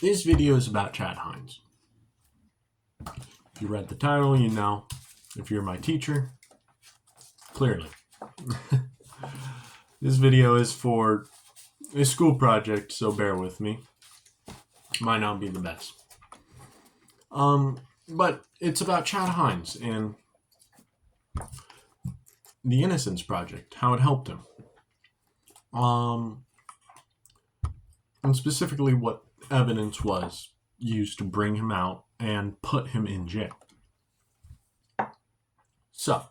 This video is about Chad Heins. If you read the title, you know. If you're my teacher, clearly. This video is for a school project, so bear with me. Might not be the best. But it's about Chad Heins and the Innocence Project, how it helped him. And specifically what evidence was used to bring him out and put him in jail. So,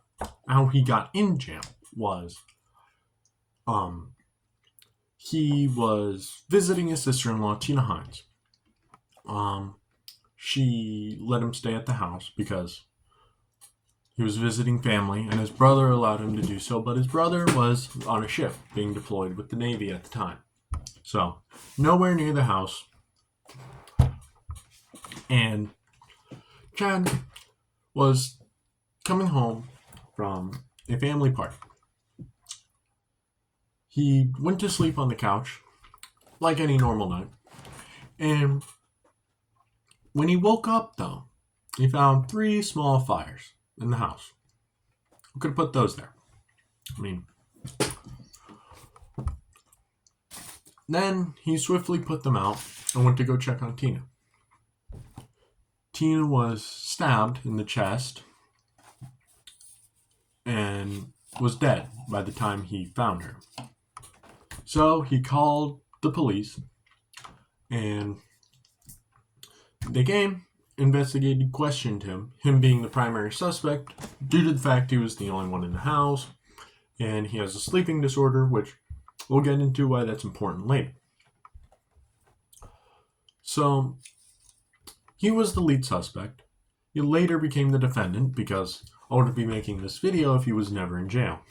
how he got in jail was, he was visiting his sister-in-law, Tina Heins. She let him stay at the house because he was visiting family, and his brother allowed him to do so, but his brother was on a ship being deployed with the Navy at the time. So, nowhere near the house. And Chad was coming home from a family party. He went to sleep on the couch, like any normal night. And when he woke up, though, he found 3 small fires in the house. We could have put those there. Then he swiftly put them out and went to go check on Tina. Tina was stabbed in the chest and was dead by the time he found her. So he called the police, and they came, investigated, questioned him being the primary suspect, due to the fact he was the only one in the house, and he has a sleeping disorder, which we'll get into why that's important later. So, he was the lead suspect. He later became the defendant because I wouldn't be making this video if he was never in jail.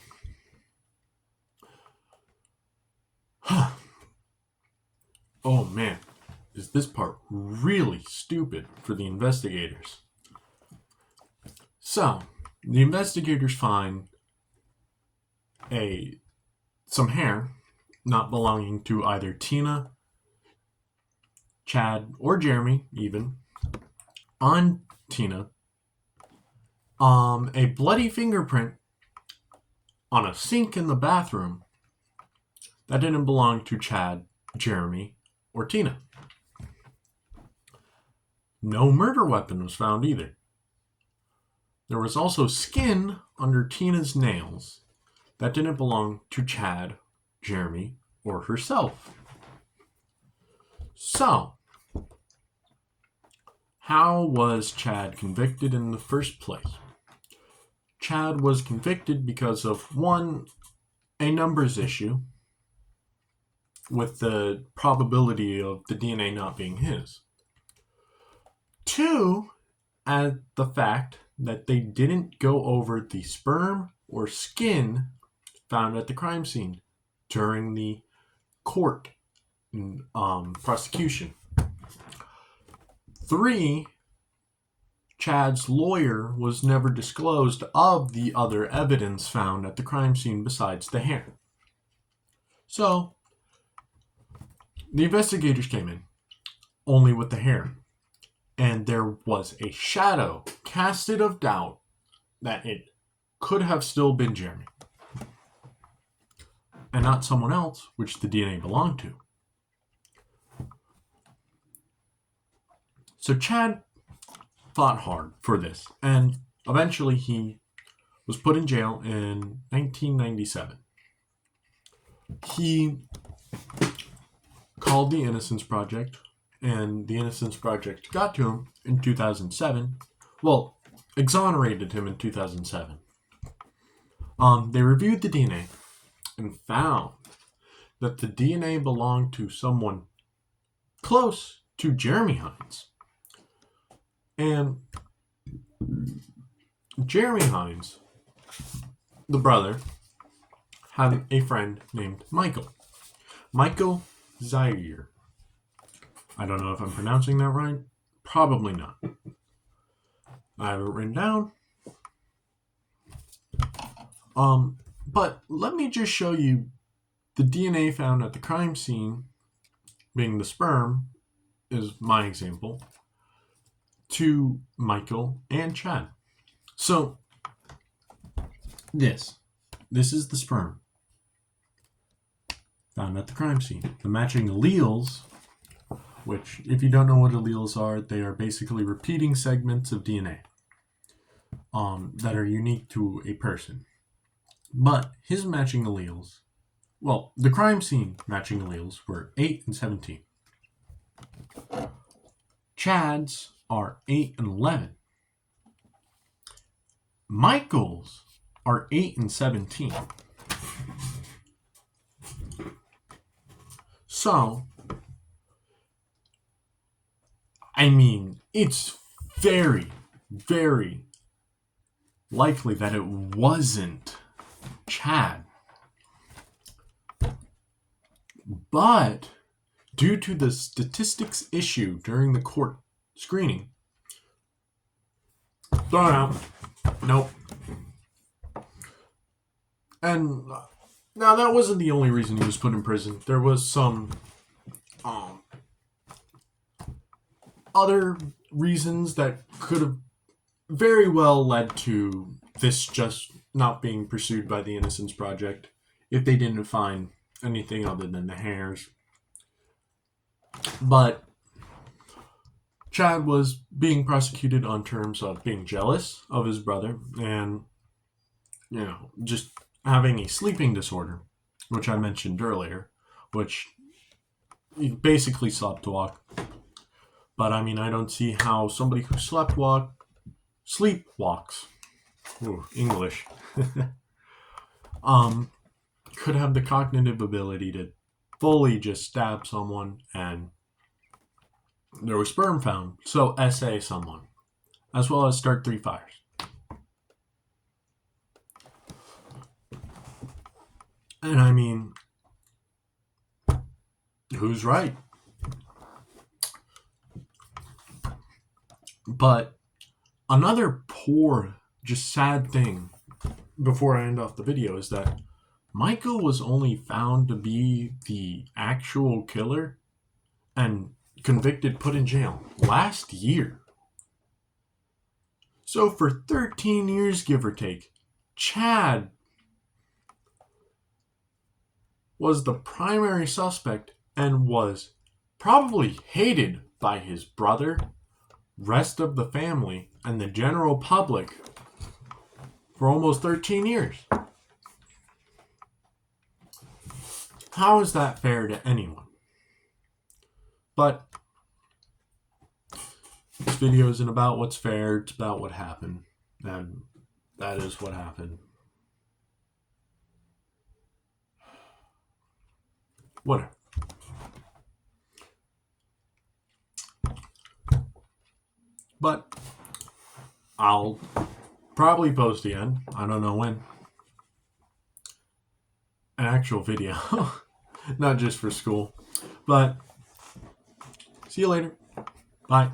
Oh man, is this part really stupid for the investigators. So, the investigators find some hair not belonging to either Tina, Chad, or Jeremy even, on Tina, a bloody fingerprint on a sink in the bathroom that didn't belong to Chad, Jeremy, or Tina. No murder weapon was found either. There was also skin under Tina's nails that didn't belong to Chad, Jeremy, or herself. So, how was Chad convicted in the first place? Chad was convicted because of, 1, a numbers issue with the probability of the DNA not being his. 2, at the fact that they didn't go over the sperm or skin found at the crime scene during the court prosecution. 3, Chad's lawyer was never disclosed of the other evidence found at the crime scene besides the hair. So, the investigators came in only with the hair, and there was a shadow casted of doubt that it could have still been Jeremy and not someone else, which the DNA belonged to. So Chad fought hard for this, and eventually he was put in jail in 1997. He called the Innocence Project, and the Innocence Project got to him in 2007. Well, exonerated him in 2007. They reviewed the DNA and found that the DNA belonged to someone close to Jeremy Heins. And Jeremy Heins, the brother, had a friend named Michael. Michael Zaire. I don't know if I'm pronouncing that right. Probably not. I have it written down. But let me just show you the DNA found at the crime scene, being the sperm, is my example, to Michael and Chad. So, this is the sperm found at the crime scene. The matching alleles, which, if you don't know what alleles are, they are basically repeating segments of DNA that are unique to a person. But his matching alleles, well, the crime scene matching alleles were 8 and 17. Chad's are 8 and 11. Michael's are 8 and 17. So, I mean, it's very, very likely that it wasn't Chad. But due to the statistics issue during the court screening, thrown out. Nope. And now that wasn't the only reason he was put in prison. There was some other reasons that could have very well led to this just not being pursued by the Innocence Project if they didn't find anything other than the hairs. But Chad was being prosecuted on terms of being jealous of his brother and, just having a sleeping disorder, which I mentioned earlier, which he basically sleepwalk. But I mean, I don't see how somebody who sleepwalks, English, could have the cognitive ability to fully just stab someone and there was sperm found, so SA someone, as well as start 3 fires. And I mean, who's right? But another poor, just sad thing before I end off the video is that Michael was only found to be the actual killer and convicted, put in jail last year. So for 13 years, give or take, Chad was the primary suspect and was probably hated by his brother, rest of the family, and the general public for almost 13 years. How is that fair to anyone? But this video isn't about what's fair, it's about what happened. And that is what happened. Whatever. But I'll probably post again, I don't know when, an actual video. Not just for school. But see you later. Bye.